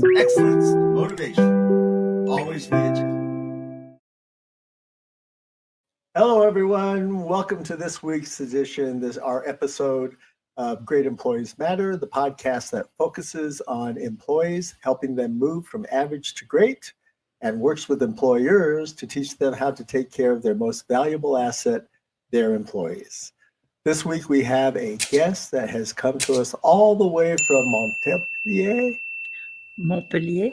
excellence, and motivation. Always be a champ. Hello, everyone. Welcome to this week's edition. This is our episode of Great Employees Matter, the podcast that focuses on employees, helping them move from average to great, and works with employers to teach them how to take care of their most valuable asset, their employees. This week, we have a guest that has come to us all the way from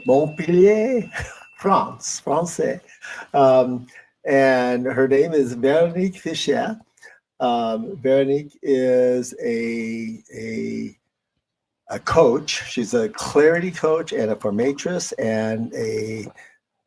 Montpellier, France, Francais. And her name is Véronique Ficheux. Véronique is a coach. She's a clarity coach and a formatrix and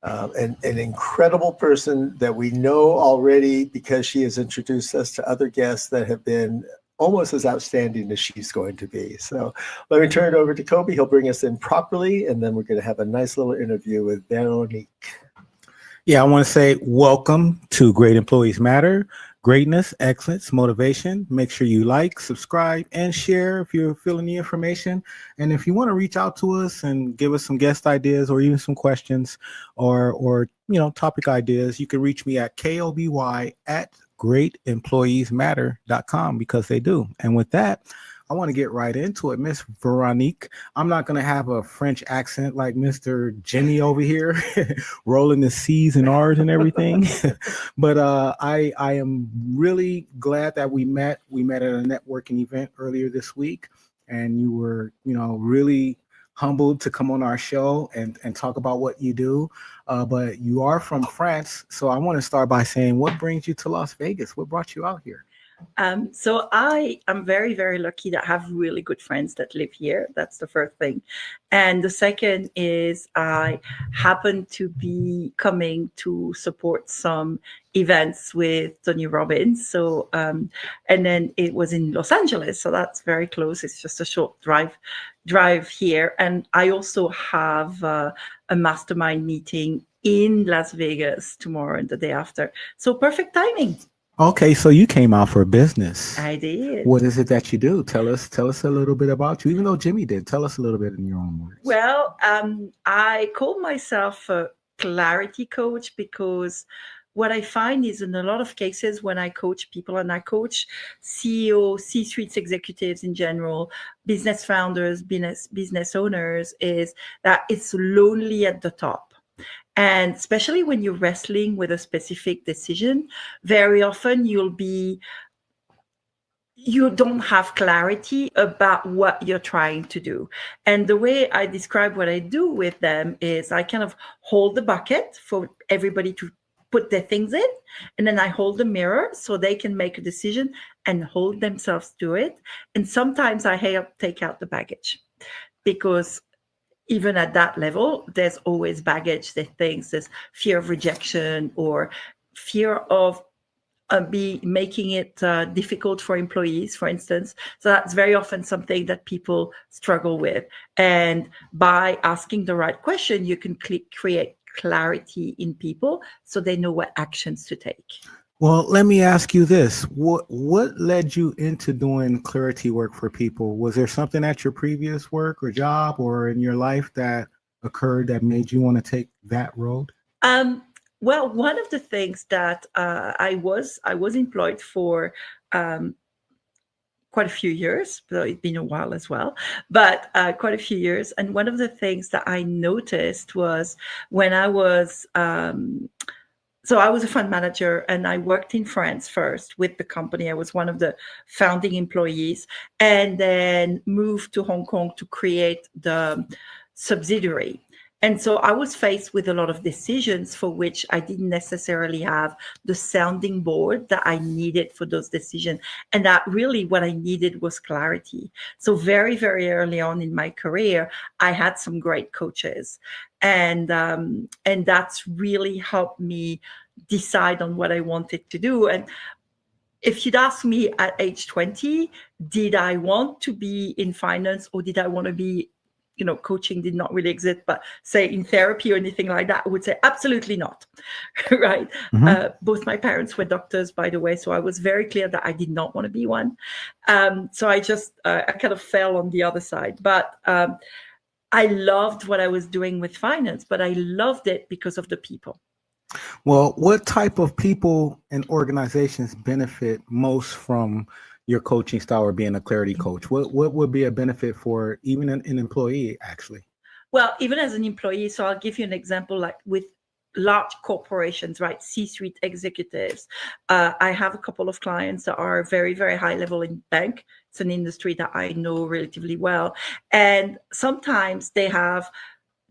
an incredible person that we know already because she has introduced us to other guests that have been almost as outstanding as she's going to be. So let me turn it over to Kobe. He'll bring us in properly, and then we're going to have a nice little interview with Véronique. Yeah, I want to say welcome to Great Employees Matter. Greatness, excellence, motivation. Make sure you like, subscribe, and share if you're feeling the information. And if you want to reach out to us and give us some guest ideas or even some questions or topic ideas, you can reach me at koby@greatemployeesmatter.com because they do. And with that, I want to get right into it. Miss Véronique, I'm not going to have a French accent like Mr. Jimmy over here, rolling the C's and R's and everything. But I am really glad that we met. We met at a networking event earlier this week, and you were, really humbled to come on our show and talk about what you do. But you are from France. So I want to start by saying, what brings you to Las Vegas? What brought you out here? So I am very, very lucky to have really good friends that live here. That's the first thing. And the second is I happen to be coming to support some events with Tony Robbins. So, and then it was in Los Angeles. So that's very close. It's just a short drive here. And I also have a mastermind meeting in Las Vegas tomorrow and the day after. So perfect timing. Okay, so you came out for business. I did. What is it that you do? Tell us a little bit about you, even though Jimmy did. Tell us a little bit in your own words. Well, I call myself a clarity coach because what I find is in a lot of cases when I coach people, and I coach CEOs, C-suite executives in general, business founders, business owners, is that it's lonely at the top. And especially when you're wrestling with a specific decision, very often you don't have clarity about what you're trying to do. And the way I describe what I do with them is I kind of hold the bucket for everybody to put their things in, and then I hold the mirror so they can make a decision and hold themselves to it. And sometimes I help take out the baggage, because even at that level, there's always baggage, there's fear of rejection or fear of making it difficult for employees, for instance. So that's very often something that people struggle with. And by asking the right question, you can create clarity in people so they know what actions to take. Well, let me ask you this. What led you into doing clarity work for people? Was there something at your previous work or job or in your life that occurred that made you want to take that road? Well, one of the things that I was employed for quite a few years, so it's been a while as well, but quite a few years. And one of the things that I noticed was when I was so I was a fund manager, and I worked in France first with the company. I was one of the founding employees, and then moved to Hong Kong to create the subsidiary. And so I was faced with a lot of decisions for which I didn't necessarily have the sounding board that I needed for those decisions. And that really what I needed was clarity. So very, very early on in my career, I had some great coaches. And that's really helped me decide on what I wanted to do. And if you'd asked me at age 20, did I want to be in finance, or did I want to be, coaching did not really exist, but say in therapy or anything like that, I would say absolutely not. Right. Mm-hmm. Both my parents were doctors, by the way. So I was very clear that I did not want to be one. So I just, I kind of fell on the other side. But I loved what I was doing with finance, but I loved it because of the people. Well, what type of people and organizations benefit most from your coaching style or being a clarity coach? What would be a benefit for even an employee, actually? Well, even as an employee, so I'll give you an example, like with large corporations, right? C-suite executives. I have a couple of clients that are very, very high level in bank. It's an industry that I know relatively well. And sometimes they have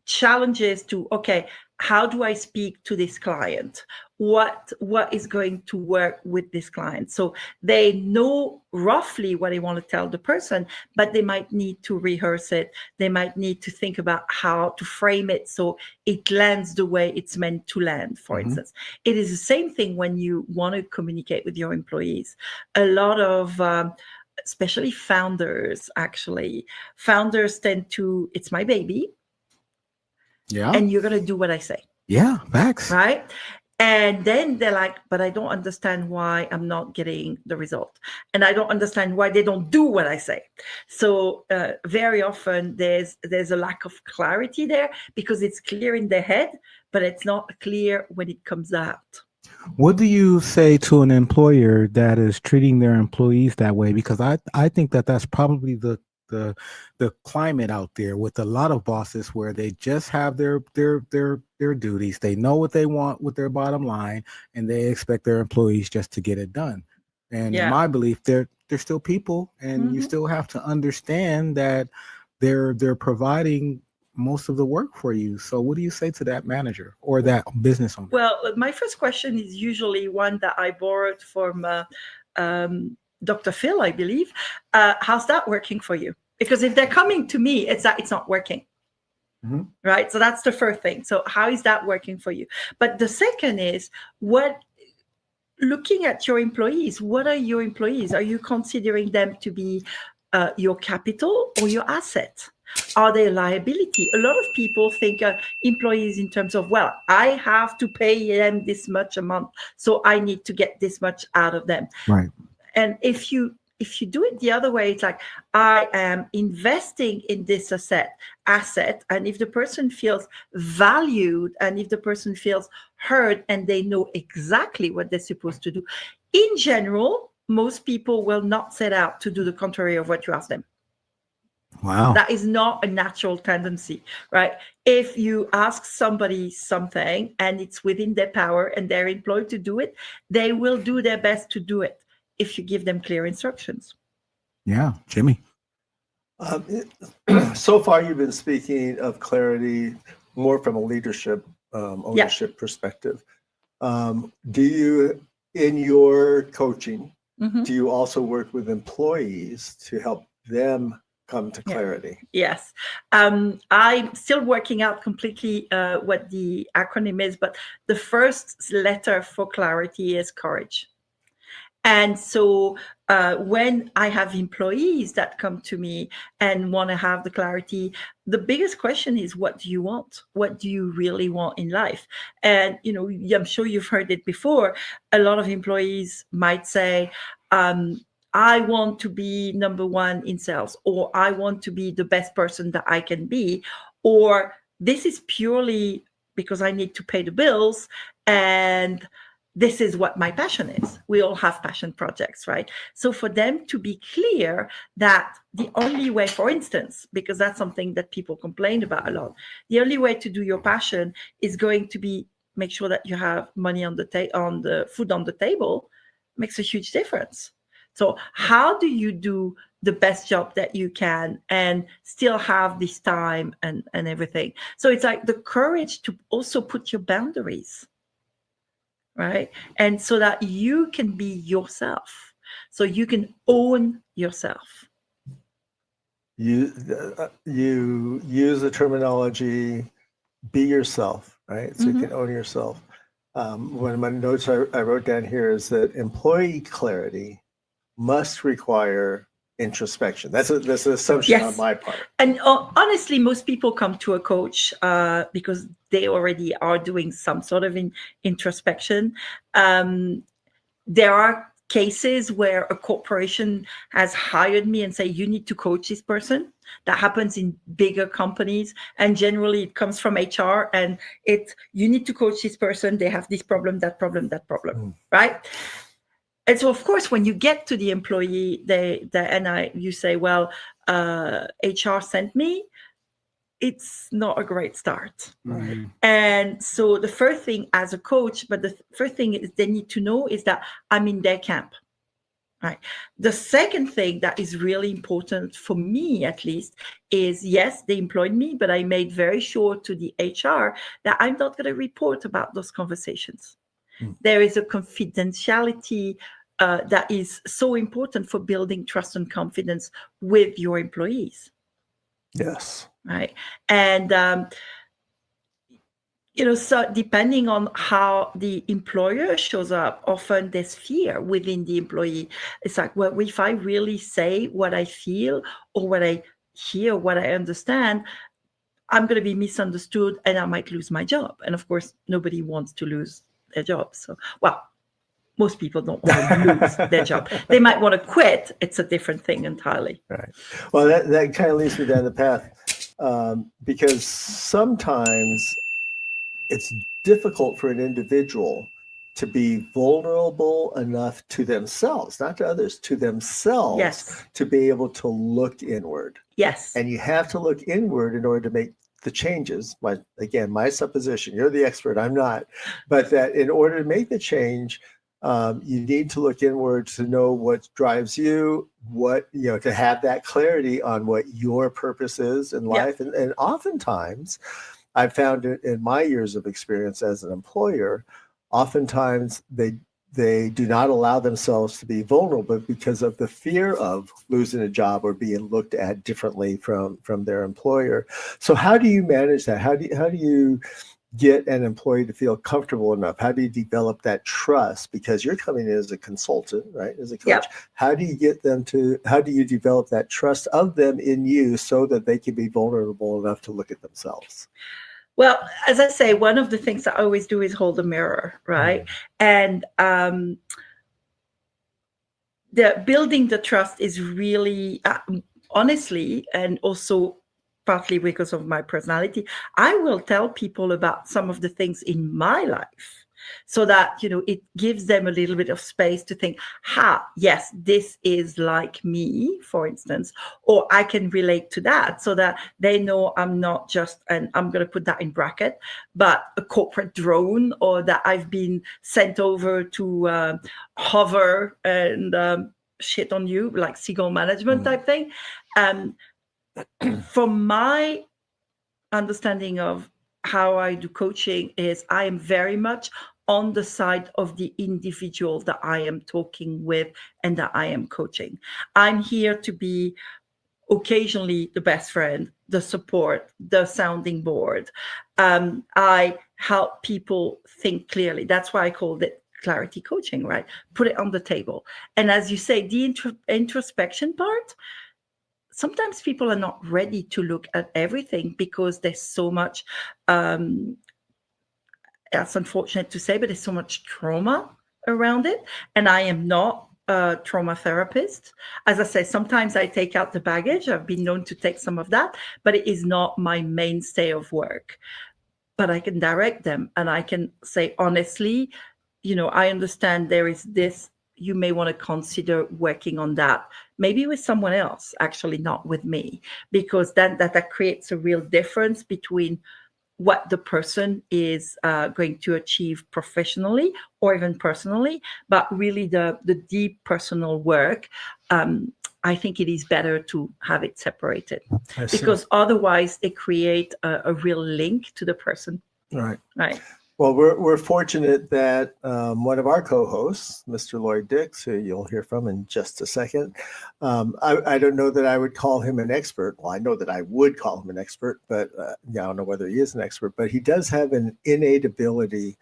challenges to, okay, how do I speak to this client? What is going to work with this client? So they know roughly what they want to tell the person, but they might need to rehearse it. They might need to think about how to frame it so it lands the way it's meant to land, for instance. It is the same thing when you want to communicate with your employees. A lot of especially founders tend to, it's my baby. Yeah. And you're going to do what I say. Yeah, facts. Right? And then they're like, but I don't understand why I'm not getting the result. And I don't understand why they don't do what I say. So very often there's a lack of clarity there because it's clear in their head, but it's not clear when it comes out. What do you say to an employer that is treating their employees that way? Because I think that that's probably the climate out there with a lot of bosses where they just have their duties. They know what they want with their bottom line, and they expect their employees just to get it done. And in my belief, they're still people, and you still have to understand that they're providing most of the work for you. So what do you say to that manager or that business owner? Well, my first question is usually one that I borrowed from Dr. Phil, I believe. How's that working for you? Because if they're coming to me, it's that it's not working. Right? So that's the first thing. So how is that working for you? But the second is looking at your employees, what are your employees? Are you considering them to be your capital or your asset? Are they a liability? A lot of people think employees in terms of, well, I have to pay them this much a month, so I need to get this much out of them. Right. And if you do it the other way, it's like, I am investing in this asset. And if the person feels valued and if the person feels heard and they know exactly what they're supposed to do, in general, most people will not set out to do the contrary of what you ask them. Wow. That is not a natural tendency, right? If you ask somebody something and it's within their power and they're employed to do it, they will do their best to do it if you give them clear instructions. Yeah, Jimmy. So far, you've been speaking of clarity more from a leadership, ownership perspective. Do you, in your coaching, do you also work with employees to help them come to clarity? Yes. I'm still working out completely what the acronym is, but the first letter for clarity is courage. And so when I have employees that come to me and want to have the clarity, the biggest question is, what do you want? What do you really want in life? And, I'm sure you've heard it before. A lot of employees might say, I want to be number one in sales, or I want to be the best person that I can be, or this is purely because I need to pay the bills and this is what my passion is. We all have passion projects, right? So for them to be clear that the only way, for instance, because that's something that people complain about a lot, the only way to do your passion is going to be make sure that you have money on the food on the table, makes a huge difference. So how do you do the best job that you can and still have this time and everything? So it's like the courage to also put your boundaries, right? And so that you can be yourself, so you can own yourself. You use the terminology, be yourself, right? So you can own yourself. One of my notes I wrote down here is that employee clarity must require introspection. That's an assumption on my part. And honestly, most people come to a coach because they already are doing some sort of introspection. There are cases where a corporation has hired me and say, you need to coach this person. That happens in bigger companies, and generally it comes from HR, and you need to coach this person. They have this problem, that problem, right? And so, of course, when you get to the employee, you say, well, HR sent me. It's not a great start. Right. And so the first thing as a coach, but the first thing is they need to know is that I'm in their camp. Right. The second thing that is really important for me, at least, is yes, they employed me, but I made very sure to the HR that I'm not going to report about those conversations. There is a confidentiality that is so important for building trust and confidence with your employees. Yes. Right. And, so depending on how the employer shows up, often there's fear within the employee. It's like, well, if I really say what I feel or what I hear, what I understand, I'm going to be misunderstood and I might lose my job. And of course, nobody wants to lose their job. So, well, most people don't want to lose their job. They might want to quit. It's a different thing entirely. Right. Well, that kind of leads me down the path because sometimes it's difficult for an individual to be vulnerable enough to themselves, not to others, to themselves, Yes. to be able to look inward. Yes. And you have to look inward in order to make the changes. My supposition, you're the expert, I'm not, but that in order to make the change, you need to look inward to know what drives you, to have that clarity on what your purpose is in life. Yeah. And oftentimes, I've found in my years of experience as an employer, oftentimes they do not allow themselves to be vulnerable because of the fear of losing a job or being looked at differently from their employer. So how do you manage that? How do you get an employee to feel comfortable enough? How do you develop that trust? Because you're coming in as a consultant, right? As a coach. Yep. How do you develop that trust of them in you so that they can be vulnerable enough to look at themselves? Well, as I say, one of the things I always do is hold a mirror, right? And the building the trust is really, honestly, and also partly because of my personality, I will tell people about some of the things in my life so that, it gives them a little bit of space to think, yes, this is like me, for instance, or I can relate to that, so that they know I'm not just, and I'm going to put that in bracket, but a corporate drone, or that I've been sent over to hover and shit on you, like seagull management type thing. From my understanding of how I do coaching is I am very much on the side of the individual that I am talking with and that I am coaching. I'm here to be occasionally the best friend, the support, the sounding board. I help people think clearly. That's why I called it clarity coaching, right? Put it on the table. And as you say, the introspection part, sometimes people are not ready to look at everything because there's so much, that's unfortunate to say, but there's so much trauma around it. And I am not a trauma therapist. As I say, sometimes I take out the baggage. I've been known to take some of that, but it is not my mainstay of work. But I can direct them and I can say, honestly, I understand there is this. You may want to consider working on that, maybe with someone else, actually not with me, because that creates a real difference between what the person is going to achieve professionally or even personally, but really the deep personal work. I think it is better to have it separated because otherwise it creates a real link to the person. Right. Right. Well, we're fortunate that one of our co-hosts, Mr. Lloyd Dix, who you'll hear from in just a second, I don't know that I would call him an expert. Well, I know that I would call him an expert, but I don't know whether he is an expert. But he does have an innate ability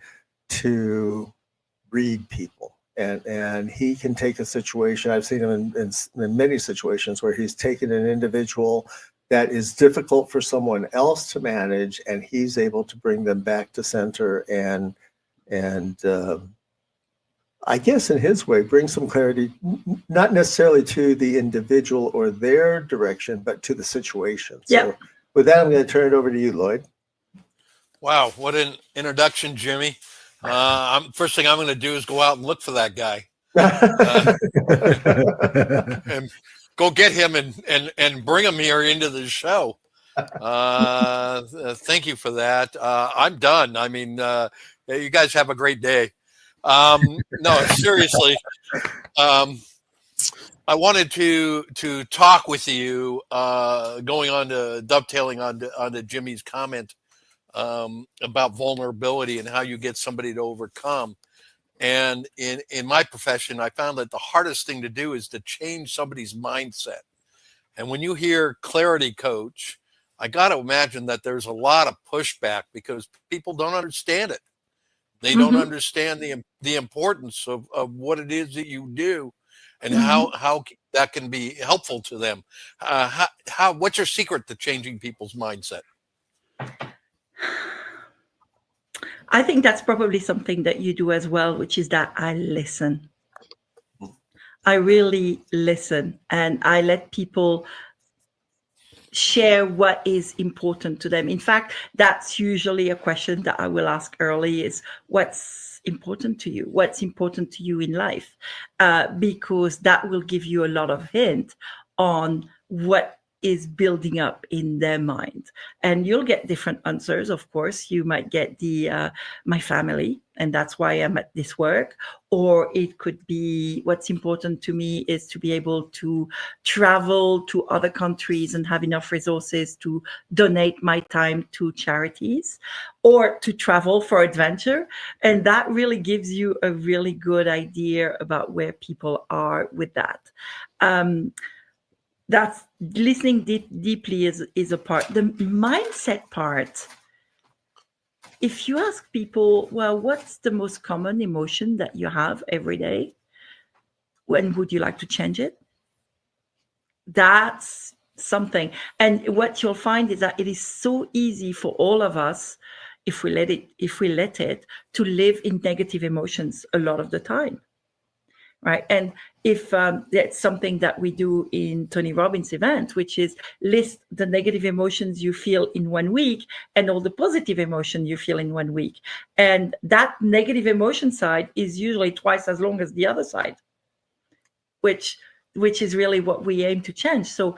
to read people. And he can take a situation. I've seen him in many situations where he's taken an individual that is difficult for someone else to manage, and he's able to bring them back to center. And I guess in his way, bring some clarity, not necessarily to the individual or their direction, but to the situation. Yeah. So with that, I'm going to turn it over to you, Lloyd. Wow, what an introduction, Jimmy. First thing I'm going to do is go out and look for that guy and go get him and bring him here into the show. Thank you for that. I'm done. I mean, you guys have a great day. No, seriously. I wanted to talk with you, going on to dovetailing onto Jimmy's comment about vulnerability and how you get somebody to overcome. And in my profession, I found that the hardest thing to do is to change somebody's mindset. And when you hear clarity coach, I got to imagine that there's a lot of pushback because people don't understand it. They don't understand the importance of what it is that you do and how that can be helpful to them. What's your secret to changing people's mindset? I think that's probably something that you do as well, which is that I listen. I really listen, and I let people share what is important to them. In fact, that's usually a question that I will ask early is, what's important to you? What's important to you in life? Because that will give you a lot of hint on what is building up in their mind. And you'll get different answers, of course. You might get my family, and that's why I'm at this work. Or it could be, what's important to me is to be able to travel to other countries and have enough resources to donate my time to charities, or to travel for adventure. And that really gives you a really good idea about where people are with that. That's listening deeply is a part. The mindset part, if you ask people, well, what's the most common emotion that you have every day? When would you like to change it? That's something. And what you'll find is that it is so easy for all of us, if we let it, to live in negative emotions a lot of the time. Right. And if that's something that we do in Tony Robbins' event, which is list the negative emotions you feel in 1 week and all the positive emotion you feel in 1 week. And that negative emotion side is usually twice as long as the other side, which is really what we aim to change. So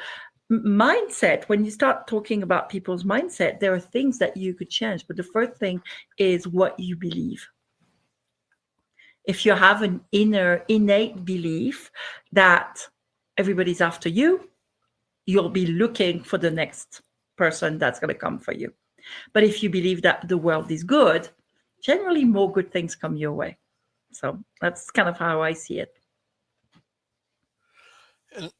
mindset, when you start talking about people's mindset, there are things that you could change. But the first thing is what you believe. If you have an innate belief that everybody's after you, you'll be looking for the next person that's going to come for you. But if you believe that the world is good, generally more good things come your way. So that's kind of how I see it. And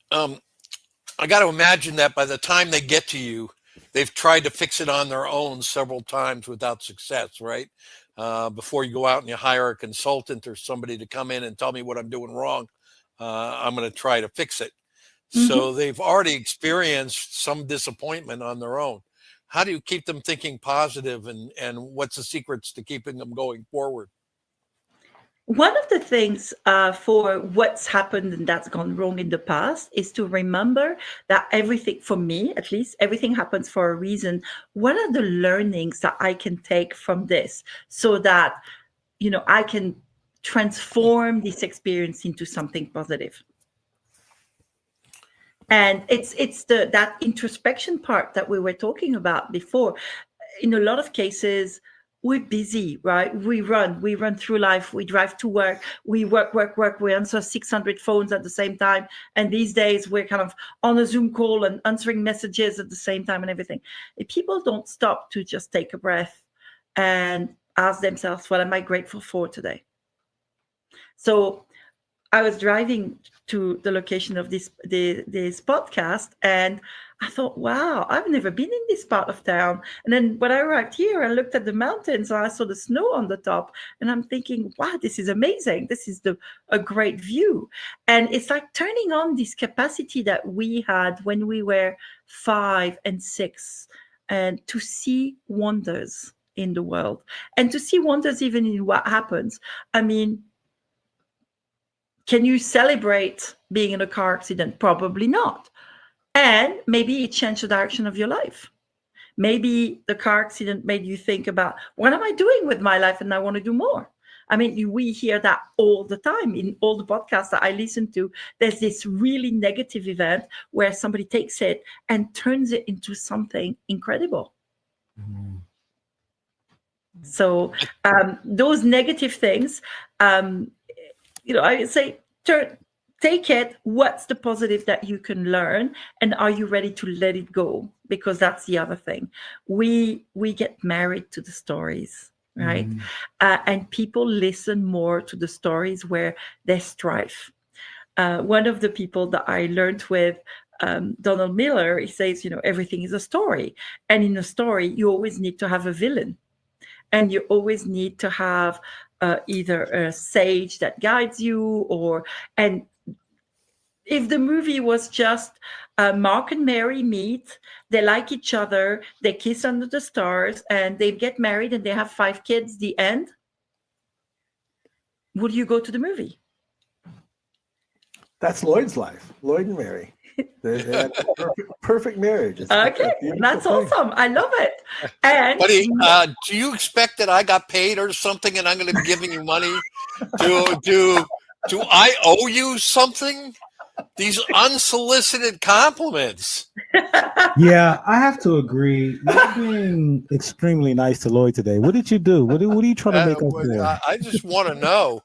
I got to imagine that by the time they get to you, they've tried to fix it on their own several times without success, right? Before you go out and you hire a consultant or somebody to come in and tell me what I'm doing wrong, I'm going to try to fix it. So they've already experienced some disappointment on their own. How do you keep them thinking positive, and what's the secrets to keeping them going forward? One of the things for what's happened and that's gone wrong in the past is to remember that everything, for me at least, everything happens for a reason. What are the learnings that I can take from this so that, I can transform this experience into something positive? And it's that introspection part that we were talking about before. In a lot of cases, we're busy, right? We run through life. We drive to work. We work. We answer 600 phones at the same time. And these days we're kind of on a Zoom call and answering messages at the same time and everything. If people don't stop to just take a breath and ask themselves, what am I grateful for today? So I was driving to the location of this podcast, and I thought, wow, I've never been in this part of town. And then when I arrived here, I looked at the mountains and I saw the snow on the top. And I'm thinking, wow, this is amazing. This is a great view. And it's like turning on this capacity that we had when we were 5 and 6, and to see wonders in the world and to see wonders even in what happens. I mean, Can you celebrate being in a car accident? Probably not. And maybe it changed the direction of your life. Maybe the car accident made you think about, what am I doing with my life? And I want to do more. I mean, we hear that all the time in all the podcasts that I listen to. There's this really negative event where somebody takes it and turns it into something incredible. Mm-hmm. So those negative things, I say, take it. What's the positive that you can learn? And are you ready to let it go? Because that's the other thing. We get married to the stories. Right. And people listen more to the stories where there's strife. One of the people that I learned with, Donald Miller, he says, everything is a story. And in a story, you always need to have a villain. And you always need to have either a sage that guides you, and if the movie was just Mark and Mary meet, they like each other, they kiss under the stars, and they get married and they have 5 kids, the end, would you go to the movie? That's Lloyd's life. Lloyd and Mary. They had perfect marriage. Okay, that's awesome. I love it. And buddy, do you expect that I got paid or something and I'm going to be giving you money? Do I owe you something? These unsolicited compliments. Yeah, I have to agree. You're being extremely nice to Lloyd today. What did you do? What are you trying to make up for? I just want to know.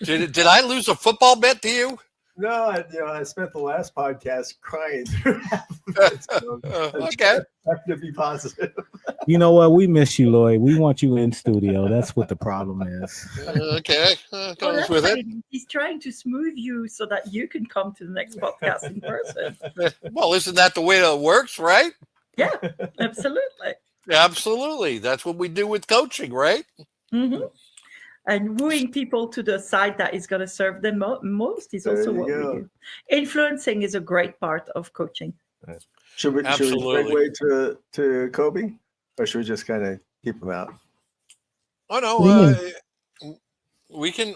Did I lose a football bet to you? No, I spent the last podcast crying. Okay. Have to be positive. You know what? We miss you, Lloyd. We want you in studio. That's what the problem is. Okay. Goes with it. He's trying to smooth you so that you can come to the next podcast in person. Well, isn't that the way it works, right? Yeah, absolutely. Absolutely. That's what we do with coaching, right? Mm-hmm. And wooing people to the side that is going to serve them most is also what we do. Influencing is a great part of coaching. Should we segue to Kobe, or should we just kind of keep him out? Oh no, we can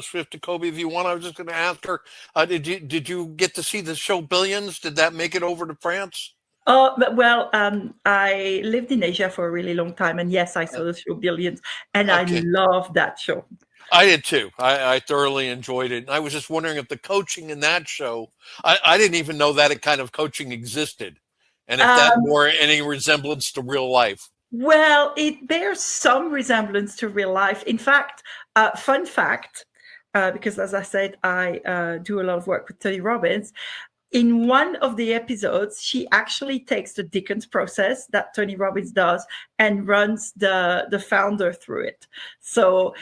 shift to Kobe if you want. I was just going to ask her, did you get to see the show Billions? Did that make it over to France? I lived in Asia for a really long time, and yes, I saw the show Billions, and I loved that show. I did too. I thoroughly enjoyed it. And I was just wondering if the coaching in that show, I didn't even know that kind of coaching existed, and if that bore any resemblance to real life. Well, it bears some resemblance to real life. In fact, fun fact, because as I said, I do a lot of work with Tony Robbins. In one of the episodes, she actually takes the Dickens process that Tony Robbins does and runs the founder through it. So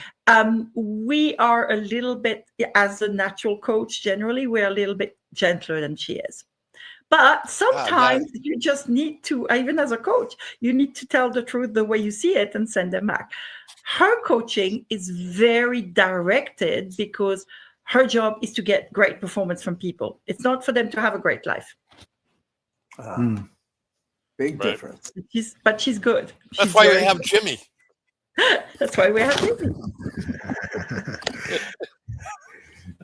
we are a little bit, as a natural coach, generally, we're a little bit gentler than she is. But sometimes you just need to, even as a coach, you need to tell the truth the way you see it and send them back. Her coaching is very directed because her job is to get great performance from people. It's not for them to have a great life. Big difference. But she's good. That's why we have Jimmy. That's why we have Jimmy.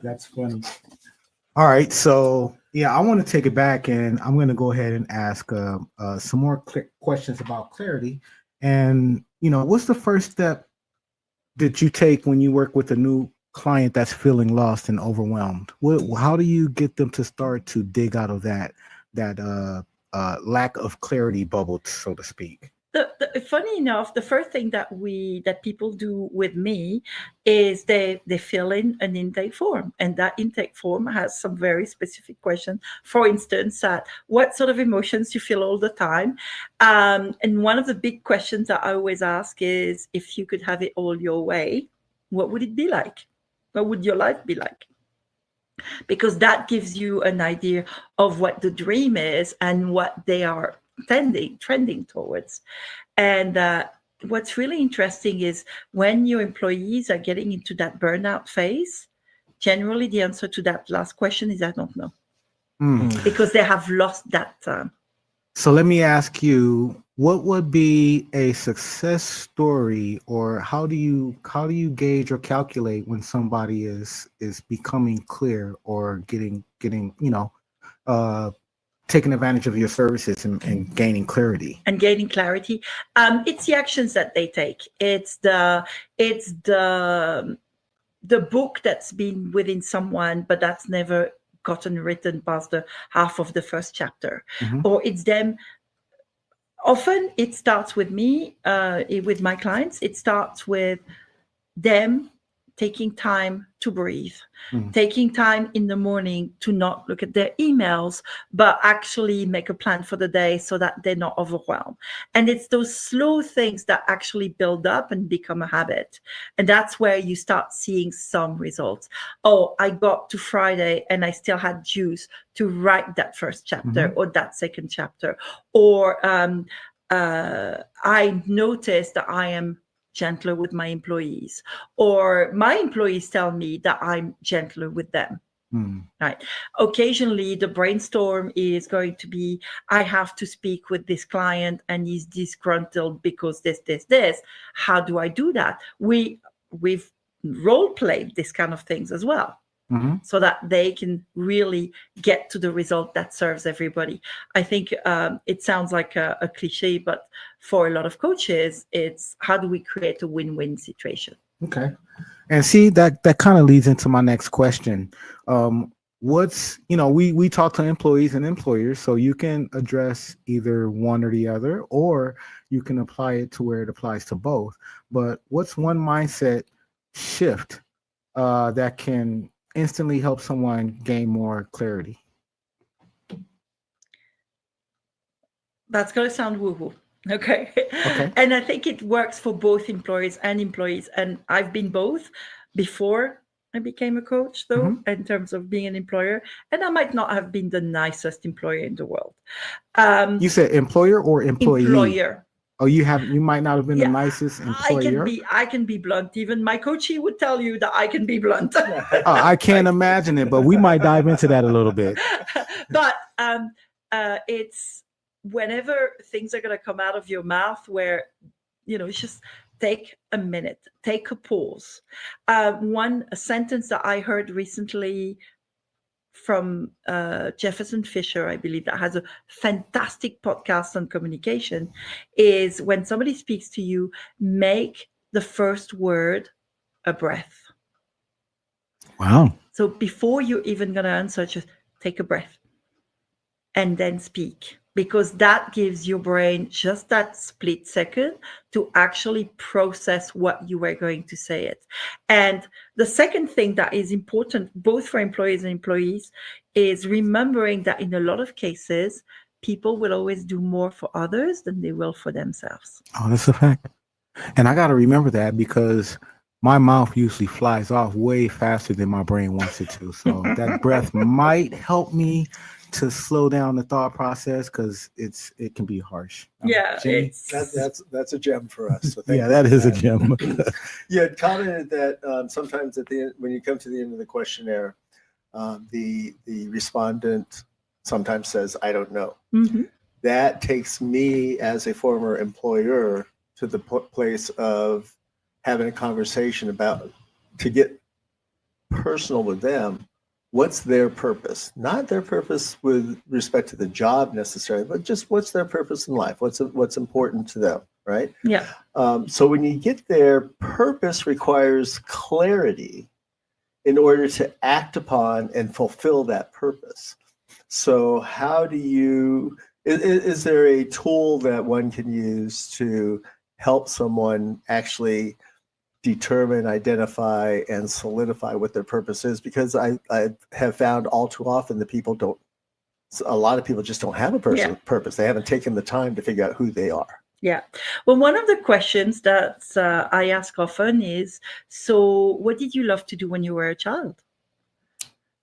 That's funny. All right. So, I want to take it back, and I'm going to go ahead and ask some more questions about clarity. And, what's the first step that you take when you work with a new client that's feeling lost and overwhelmed? How do you get them to start to dig out of that lack of clarity bubble, so to speak? Funny enough, the first thing that people do with me is they fill in an intake form, and that intake form has some very specific questions. For instance, what sort of emotions you feel all the time, and one of the big questions that I always ask is, if you could have it all your way, what would it be like? What would your life be like? Because that gives you an idea of what the dream is and what they are trending towards. And what's really interesting is when your employees are getting into that burnout phase, generally the answer to that last question is, I don't know. Because they have lost that So let me ask you, what would be a success story, or how do you gauge or calculate when somebody is becoming clear or getting uh taking advantage of your services and gaining clarity? And gaining clarity, it's the actions that they take. It's the book that's been within someone, but that's never gotten written past the half of the first chapter. Mhm. Or it's them. Often it starts with me, with my clients. It starts with them taking time to breathe, taking time in the morning to not look at their emails, but actually make a plan for the day so that they're not overwhelmed. And it's those slow things that actually build up and become a habit. And that's where you start seeing some results. Oh, I got to Friday and I still had juice to write that first chapter or that second chapter. Or I noticed that I am gentler with my employees, or my employees tell me that I'm gentler with them. Right. Occasionally the brainstorm is going to be, I have to speak with this client and he's disgruntled because this. How do I do that? We've role played this kind of things as well. So that they can really get to the result that serves everybody. I think it sounds like a cliche, but for a lot of coaches, it's how do we create a win-win situation? Okay. And see, that kind of leads into my next question. What's, we talk to employees and employers, so you can address either one or the other, or you can apply it to where it applies to both. But what's one mindset shift that can instantly help someone gain more clarity? That's going to sound woo-woo. Okay. And I think it works for both employers and employees. And I've been both before I became a coach, though, in terms of being an employer. And I might not have been the nicest employer in the world. You said employer or employee? Employer. Oh, you might not have been the nicest employer. I can be blunt. Even my coachee would tell you that I can be blunt. I can't imagine it, but we might dive into that a little bit. But it's whenever things are going to come out of your mouth where, just take a minute, take a pause. One sentence that I heard recently from Jefferson Fisher, I believe, that has a fantastic podcast on communication, is when somebody speaks to you, make the first word a breath. Wow. So before you're even going to answer, just take a breath and then speak, because that gives your brain just that split second to actually process what you were going to say it. And the second thing that is important, both for employees and employees, is remembering that in a lot of cases, people will always do more for others than they will for themselves. Oh, that's a fact. And I got to remember that, because my mouth usually flies off way faster than my brain wants it to. So that breath might help me to slow down the thought process, because it can be harsh. Yeah, Jimmy? That's a gem for us. So yeah, that is a gem. You had commented that sometimes at the end, when you come to the end of the questionnaire, the respondent sometimes says, "I don't know." That takes me as a former employer to the place of having a conversation about, to get personal with them, what's their purpose? Not their purpose with respect to the job necessarily, but just what's their purpose in life? What's important to them, right? Yeah. So when you get there, purpose requires clarity in order to act upon and fulfill that purpose. So how do you, is there a tool that one can use to help someone actually determine, identify, and solidify what their purpose is? Because I have found all too often that a lot of people just don't have a purpose. They haven't taken the time to figure out who they are. Yeah. Well, one of the questions that I ask often is, so what did you love to do when you were a child?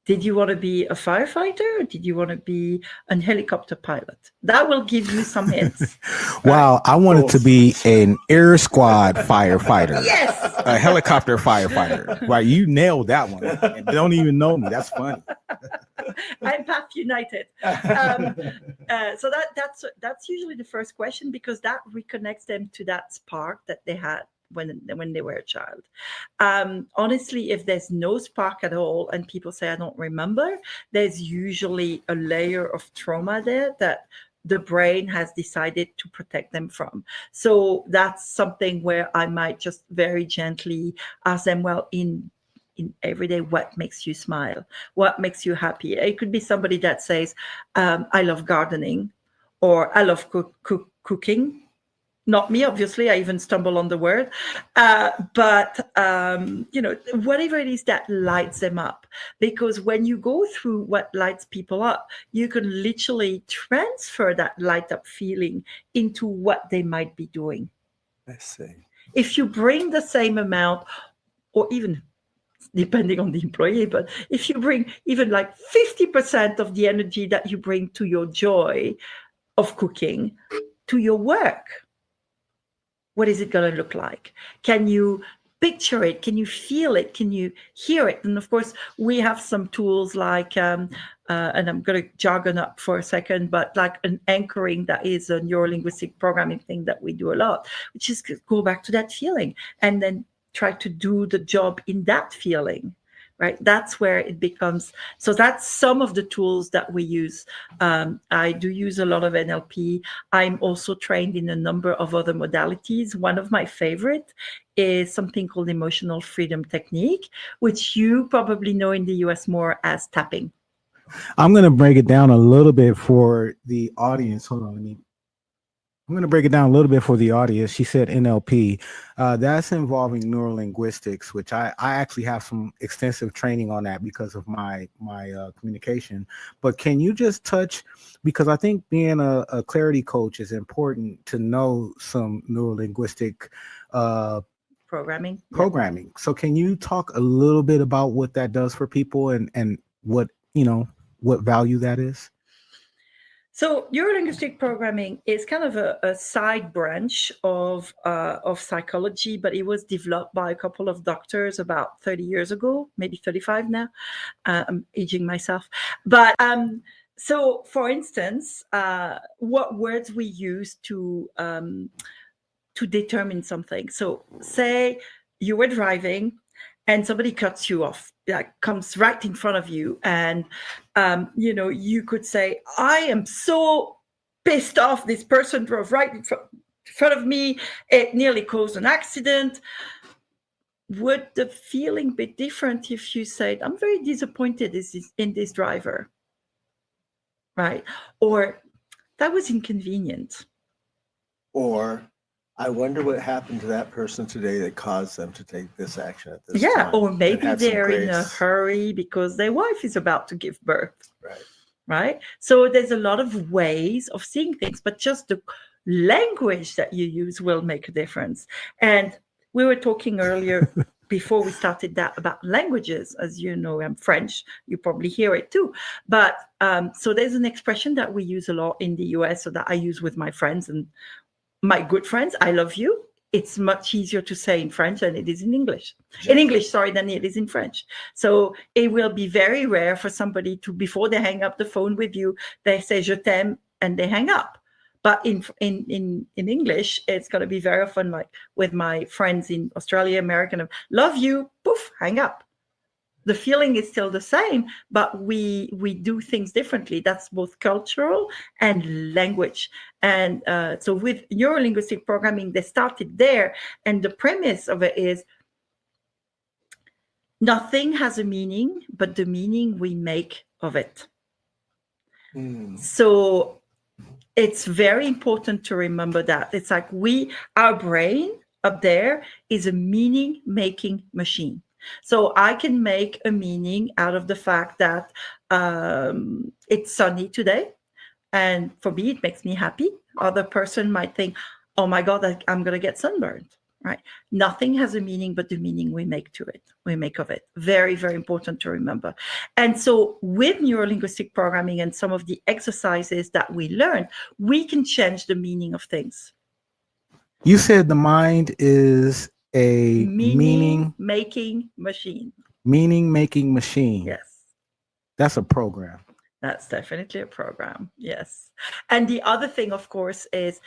Did you want to be a firefighter or did you want to be a helicopter pilot? That will give you some hints. Wow, I wanted to be an air squad firefighter. Yes. A helicopter firefighter. Right, you nailed that one. And don't even know me. That's funny. I'm Path United. So that's usually the first question, because that reconnects them to that spark that they had when they were a child. Honestly, if there's no spark at all and people say, I don't remember, there's usually a layer of trauma there that the brain has decided to protect them from. So that's something where I might just very gently ask them, well, in every day, what makes you smile? What makes you happy? It could be somebody that says, I love gardening, or I love cooking. Not me, obviously. I even stumble on the word. But whatever it is that lights them up. Because when you go through what lights people up, you can literally transfer that light up feeling into what they might be doing. I see. If you bring the same amount, or even depending on the employee, but if you bring even like 50% of the energy that you bring to your joy of cooking to your work, what is it going to look like? Can you picture it? Can you feel it? Can you hear it? And of course, we have some tools like, and I'm going to jargon up for a second, but like an anchoring, that is a neurolinguistic programming thing that we do a lot, which is go back to that feeling and then try to do the job in that feeling. Right, that's where it becomes. So that's some of the tools that we use. I do use a lot of NLP. I'm also trained in a number of other modalities. One of my favorite is something called emotional freedom technique, which you probably know in the US more as tapping. I'm going to break it down a little bit for the audience. Hold on, I'm going to break it down a little bit for the audience. She said NLP. That's involving neurolinguistics, which I actually have some extensive training on that because of my communication. But can you just touch, because I think being a clarity coach is important to know some neurolinguistic programming. So can you talk a little bit about what that does for people and what value that is? So neurolinguistic programming is kind of a side branch of psychology, but it was developed by a couple of doctors about 30 years ago, maybe 35 now. I'm aging myself. But so, for instance, what words we use to determine something. So say you were driving and somebody cuts you off, like comes right in front of you. And, you could say, I am so pissed off. This person drove right in front of me. It nearly caused an accident. Would the feeling be different if you said, I'm very disappointed in this driver, right? Or that was inconvenient. Or I wonder what happened to that person today that caused them to take this action at this time. Or maybe they're in a hurry because their wife is about to give birth. Right. So there's a lot of ways of seeing things, but just the language that you use will make a difference. And we were talking earlier before we started that about languages. As you know, I'm French. You probably hear it too. But so there's an expression that we use a lot in the US, so that I use with my friends and my good friends. I love you. It's much easier to say in French than it is in English. In English, than it is in French. So it will be very rare for somebody to, before they hang up the phone with you, they say je t'aime and they hang up. But in English, it's going to be very often like with my friends in Australia, American, love you, poof, hang up. The feeling is still the same, but we do things differently. That's both cultural and language. And so with neurolinguistic programming, they started there. And the premise of it is nothing has a meaning, but the meaning we make of it. So it's very important to remember that. It's like our brain up there is a meaning-making machine. So I can make a meaning out of the fact that it's sunny today. And for me, it makes me happy. Other person might think, oh my God, I'm going to get sunburned. right? Nothing has a meaning but the meaning we make of it. Very, very important to remember. And so with neurolinguistic programming and some of the exercises that we learn, we can change the meaning of things. You said the mind is a meaning-making machine. Meaning-making machine. Yes. That's a program. That's definitely a program. Yes. And the other thing, of course, is,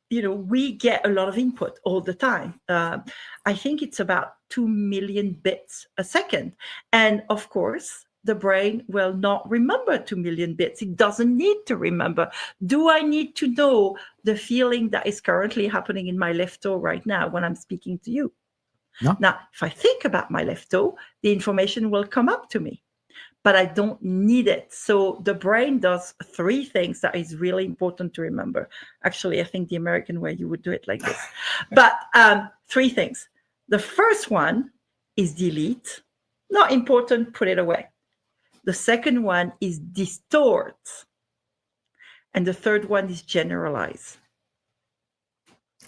we get a lot of input all the time. I think it's about 2 million bits a second. And of course, the brain will not remember 2 million bits. It doesn't need to remember. Do I need to know the feeling that is currently happening in my left toe right now when I'm speaking to you? No. Now, if I think about my left toe, the information will come up to me, but I don't need it. So the brain does 3 things that is really important to remember. Actually, I think the American way you would do it like this. But 3 things. The first one is delete. Not important, put it away. The second one is distort. And the third one is generalize.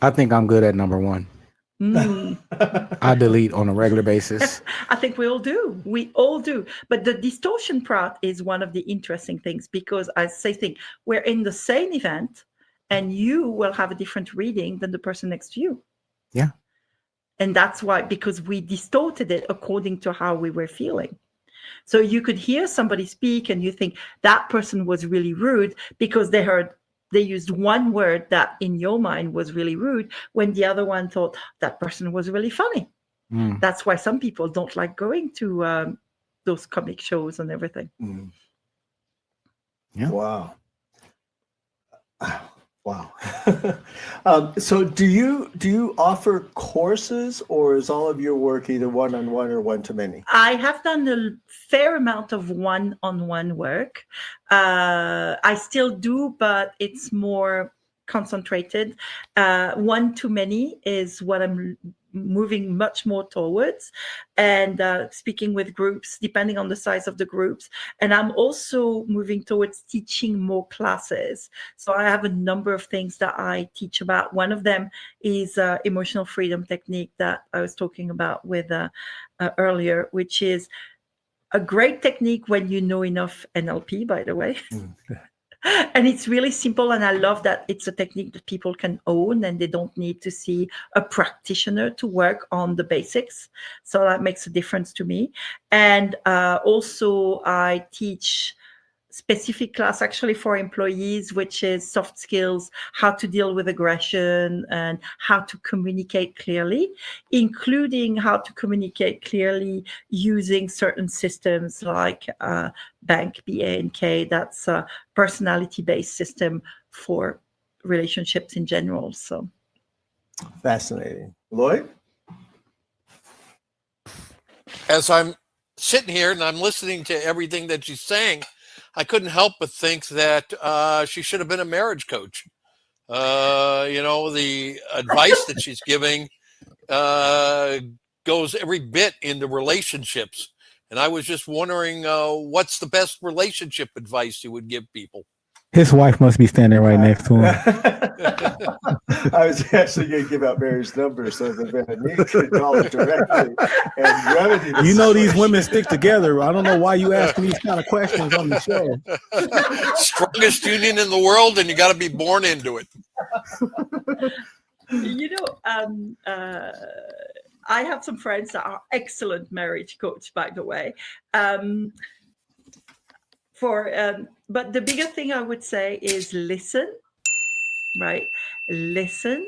I think I'm good at number 1. I delete on a regular basis. I think we all do. We all do. But the distortion part is one of the interesting things, because I think we're in the same event and you will have a different reading than the person next to you. Yeah. And that's why, because we distorted it according to how we were feeling. So you could hear somebody speak and you think that person was really rude because they used one word that in your mind was really rude, when the other one thought that person was really funny. That's why some people don't like going to those comic shows and everything. Yeah. Wow. Wow. So do you offer courses, or is all of your work either one-on-one or one-to-many? I have done a fair amount of one-on-one work. I still do, but it's more concentrated. One-to-many is what I'm moving much more towards, and speaking with groups, depending on the size of the groups. And I'm also moving towards teaching more classes. So I have a number of things that I teach about. One of them is emotional freedom technique that I was talking about with earlier, which is a great technique when you know enough NLP, by the way. And it's really simple, and I love that it's a technique that people can own and they don't need to see a practitioner to work on the basics. So that makes a difference to me. And also I teach specific class actually for employees, which is soft skills, how to deal with aggression and how to communicate clearly, including how to communicate clearly using certain systems like BANK, B-A-N-K. That's a personality-based system for relationships in general. So Fascinating. Lloyd? As I'm sitting here and I'm listening to everything that she's saying, I couldn't help but think that she should have been a marriage coach. The advice that she's giving goes every bit into relationships. And I was just wondering, what's the best relationship advice you would give people? His wife must be standing right next to him. I was actually going to give out Mary's number so that Véronique could call it directly and remedy this. You know, these women stick together. I don't know why you asking these kind of questions on the show. Strongest union in the world, and you got to be born into it. I have some friends that are excellent marriage coach, by the way. But the bigger thing I would say is listen, right? Listen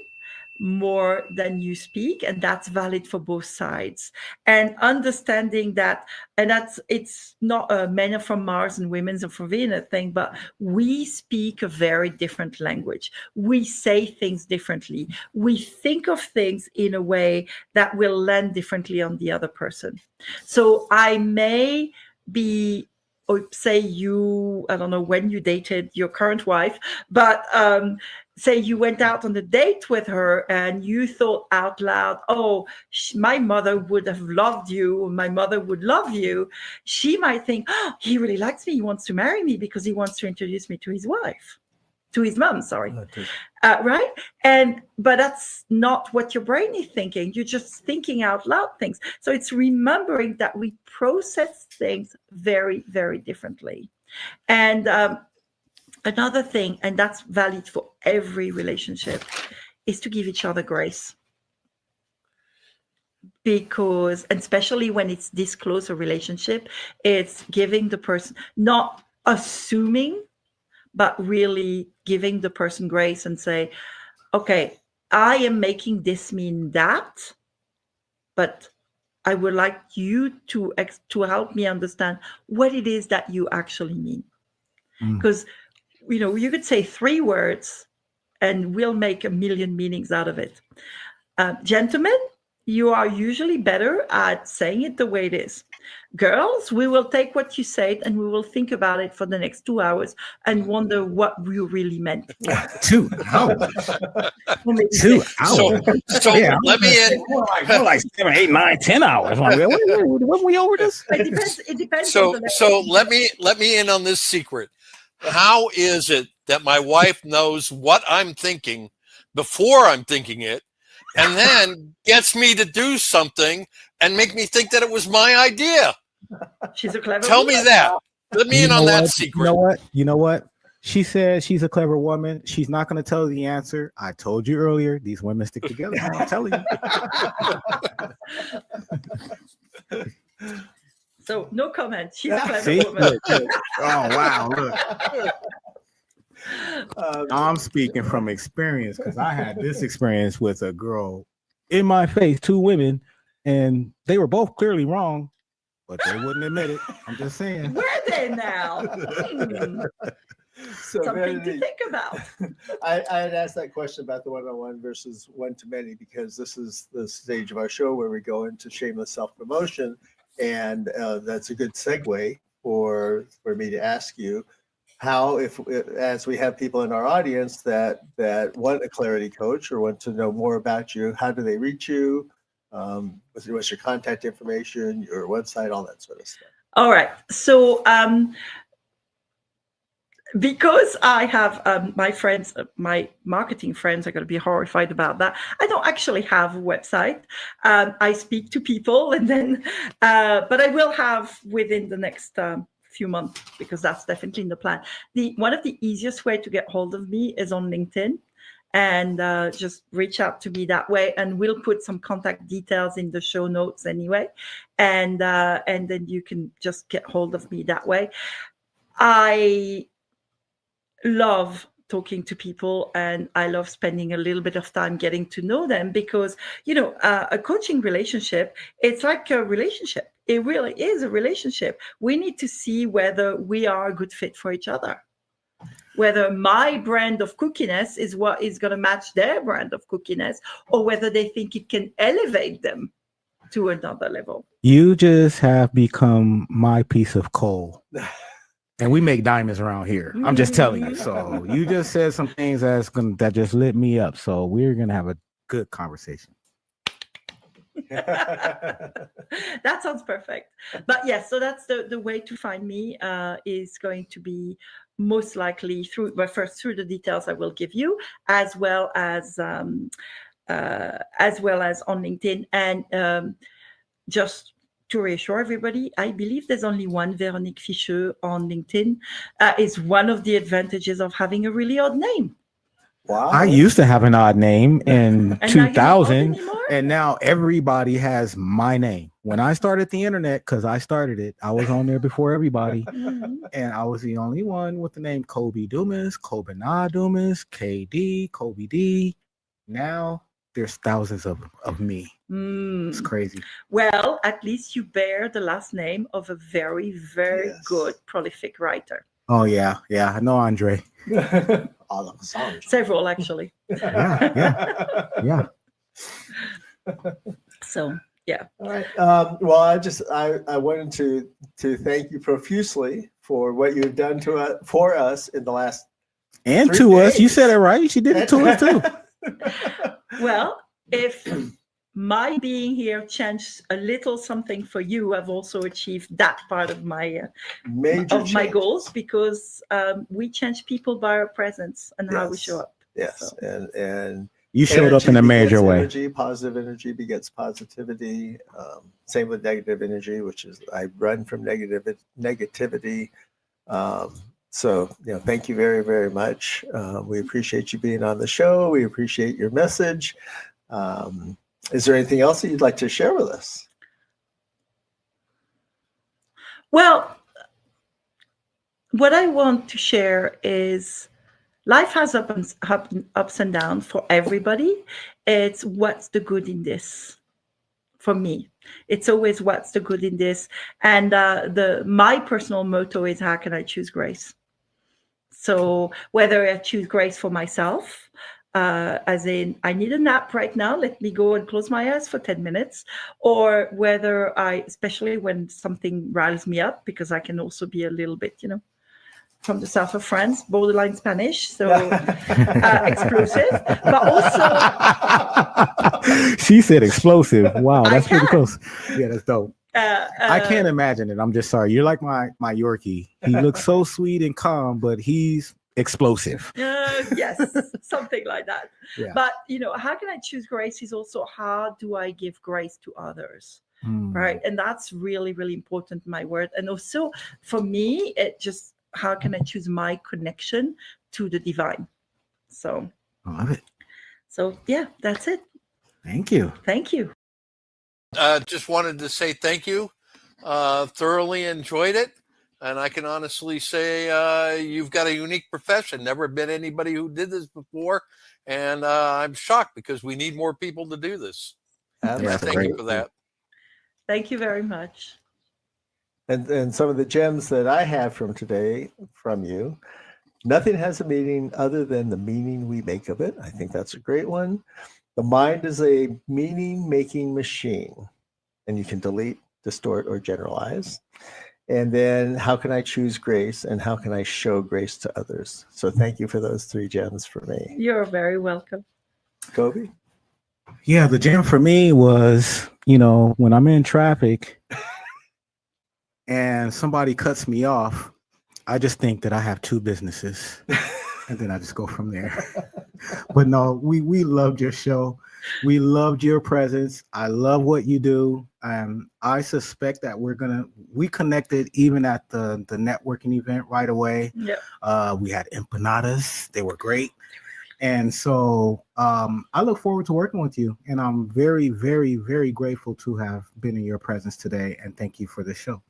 more than you speak, and that's valid for both sides. And understanding that, it's not a men are from Mars and women's are from Venus thing, but we speak a very different language. We say things differently. We think of things in a way that will land differently on the other person. So I may be, or say I don't know when you dated your current wife, but say you went out on a date with her and you thought out loud, oh, my mother would have loved you, or my mother would love you. She might think, oh, he really likes me. He wants to marry me because he wants to introduce me to his wife. to his mom, sorry. Right? But that's not what your brain is thinking. You're just thinking out loud things. So it's remembering that we process things very, very differently. And another thing, and that's valid for every relationship, is to give each other grace. Because, and especially when it's this close a relationship, it's giving the person, not assuming, but really giving the person grace and say, okay, I am making this mean that, but I would like you to help me understand what it is that you actually mean. Because, you could say 3 words and we'll make a million meanings out of it. Gentlemen, you are usually better at saying it the way it is. Girls, we will take what you said and we will think about it for the next 2 hours and wonder what you really meant. 2 hours. 2 hours. So yeah, let me in. More like 7, 8, 9, 10 hours. When we over this? It depends. So let me in on this secret. How is it that my wife knows what I'm thinking before I'm thinking it, and then gets me to do something and make me think that it was my idea? She's a clever Tell woman. me that. Let me in on that secret. You know what? She says she's a clever woman. She's not going to tell you the answer. I told you earlier, these women stick together. I'm telling you. So no comment. She's a clever woman. Look. Oh, wow. Look. I'm speaking from experience because I had this experience with a girl in my face, 2 women, and they were both clearly wrong, but they wouldn't admit it. I'm just saying. Were they now? So something to think about. I had asked that question about the one-on-one versus one-to-many because this is the stage of our show where we go into shameless self-promotion, and that's a good segue for me to ask you how, if as we have people in our audience that want a clarity coach or want to know more about you, how do they reach you? What's your contact information, your website, all that sort of stuff? All right. So because I have my friends, my marketing friends are going to be horrified about that. I don't actually have a website. I speak to people, and then, but I will have within the next few months, because that's definitely in the plan. One of the easiest way to get hold of me is on LinkedIn, and just reach out to me that way, and we'll put some contact details in the show notes anyway, and then you can just get hold of me that way. I love talking to people, and I love spending a little bit of time getting to know them, because a coaching relationship, it's like a relationship. It really is a relationship. We need to see whether we are a good fit for each other, whether my brand of cookiness is what is going to match their brand of cookiness, or whether they think it can elevate them to another level. You just have become my piece of coal. And we make diamonds around here. I'm just telling you. So you just said some things that just lit me up. So we're going to have a good conversation. That sounds perfect. But yes, so that's the way to find me is going to be most likely through the details I will give you, as well as on LinkedIn. And just to reassure everybody, I believe there's only one Véronique Ficheux on LinkedIn. Is one of the advantages of having a really odd name. Wow. I used to have an odd name in 2000, and now everybody has my name. When I started the internet, because I started it, I was on there before everybody, and I was the only one with the name Kobe Dumas, Kobe Na Dumas, KD, Kobe D. Now there's thousands of me. It's crazy. Well, at least you bear the last name of a very, very good, prolific writer. Oh, yeah. I know Andre. All of songs. Several, actually. Yeah. So, yeah. All right. Well, I wanted to thank you profusely for what you've done for us in the last and 3 to days. us. You said it right. She did it to us too. Well, if my being here changed a little something for you, I've also achieved that part of my Major of my change. goals, because we change people by our presence and how we show up. Yes, So. and You showed up in a major way. Energy, positive energy begets positivity. Same with negative energy, which is I run from negativity. So, thank you very, very much. We appreciate you being on the show. We appreciate your message. Is there anything else that you'd like to share with us? Well, what I want to share is life has ups and downs for everybody. It's what's the good in this. For me, it's always what's the good in this. And my personal motto is, how can I choose grace? So whether I choose grace for myself, as in, I need a nap right now, let me go and close my eyes for 10 minutes, or whether especially when something riles me up, because I can also be a little bit, from the south of France, borderline Spanish, so explosive, but also... She said explosive. Wow, that's pretty close. Yeah, that's dope. I can't imagine it. I'm just sorry. You're like my Yorkie. He looks so sweet and calm, but he's explosive. Yes, something like that. Yeah. But, how can I choose grace is also, how do I give grace to others? Right. And that's really, really important, my word. And also for me, it just, how can I choose my connection to the divine? So I love it. So yeah, that's it. Thank you. Thank you. Just wanted to say thank you. Thoroughly enjoyed it. And I can honestly say you've got a unique profession. Never been anybody who did this before. And I'm shocked, because we need more people to do this. Thank you for that. Thank you very much. And some of the gems that I have from today from you: nothing has a meaning other than the meaning we make of it. I think that's a great one. The mind is a meaning-making machine, and you can delete, distort, or generalize. And then, how can I choose grace, and how can I show grace to others? So thank you for those 3 gems for me. You're very welcome. Kobe? Yeah, the gem for me was, when I'm in traffic and somebody cuts me off, I just think that I have 2 businesses, and then I just go from there. But no, we loved your show. We loved your presence. I love what you do. I suspect that we connected even at the networking event right away. Yep. We had empanadas. They were great. And so I look forward to working with you. And I'm very, very, very grateful to have been in your presence today. And thank you for the show.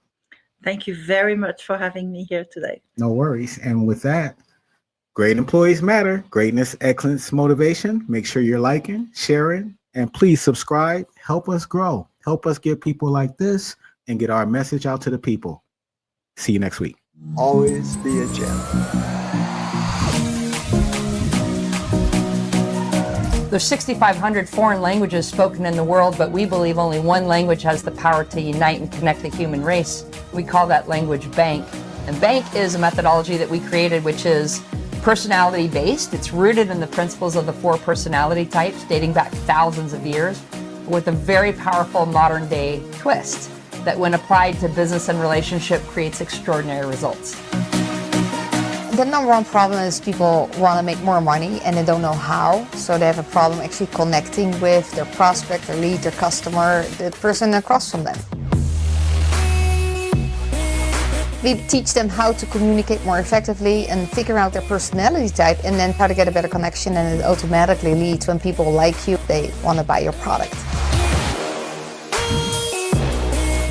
Thank you very much for having me here today. No worries. And with that, great employees matter. Greatness, excellence, motivation. Make sure you're liking, sharing, and please subscribe. Help us grow. Help us get people like this and get our message out to the people. See you next week. Always be a gem. There's 6,500 foreign languages spoken in the world, but we believe only one language has the power to unite and connect the human race. We call that language BANK. And BANK is a methodology that we created, which is personality-based. It's rooted in the principles of the 4 personality types, dating back thousands of years, with a very powerful modern-day twist that, when applied to business and relationship, creates extraordinary results. The number one problem is people want to make more money and they don't know how. So they have a problem actually connecting with their prospect, their lead, their customer, the person across from them. We teach them how to communicate more effectively and figure out their personality type, and then how to get a better connection, and it automatically leads, when people like you, they want to buy your product.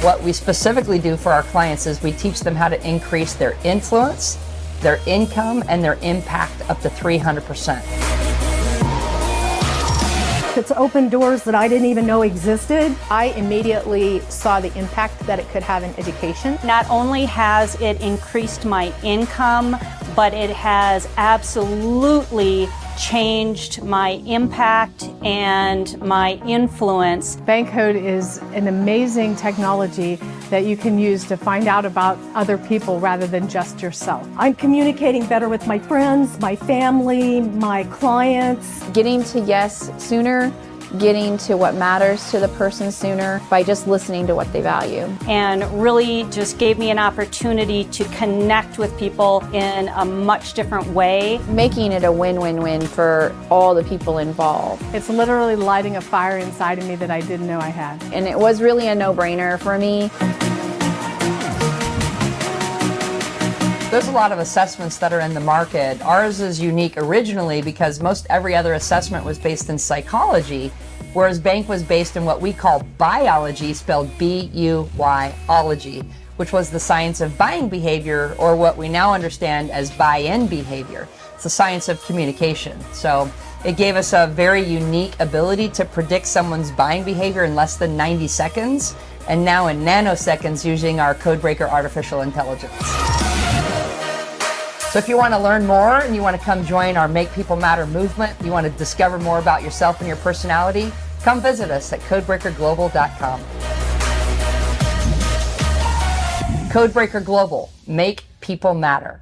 What we specifically do for our clients is we teach them how to increase their influence, their income, and their impact up to 300%. It's opened doors that I didn't even know existed. I immediately saw the impact that it could have in education. Not only has it increased my income, but it has absolutely changed my impact and my influence. Bankcode is an amazing technology that you can use to find out about other people rather than just yourself. I'm communicating better with my friends, my family, my clients. Getting to yes sooner getting to what matters to the person sooner by just listening to what they value. And really just gave me an opportunity to connect with people in a much different way. Making it a win-win-win for all the people involved. It's literally lighting a fire inside of me that I didn't know I had. And it was really a no-brainer for me. There's a lot of assessments that are in the market. Ours is unique originally because most every other assessment was based in psychology, whereas Bank was based in what we call biology, spelled B-U-Y-ology, which was the science of buying behavior, or what we now understand as buy-in behavior. It's the science of communication. So it gave us a very unique ability to predict someone's buying behavior in less than 90 seconds, and now in nanoseconds using our Codebreaker artificial intelligence. So if you want to learn more and you want to come join our Make People Matter movement, you want to discover more about yourself and your personality, come visit us at codebreakerglobal.com. Codebreaker Global, Make People Matter.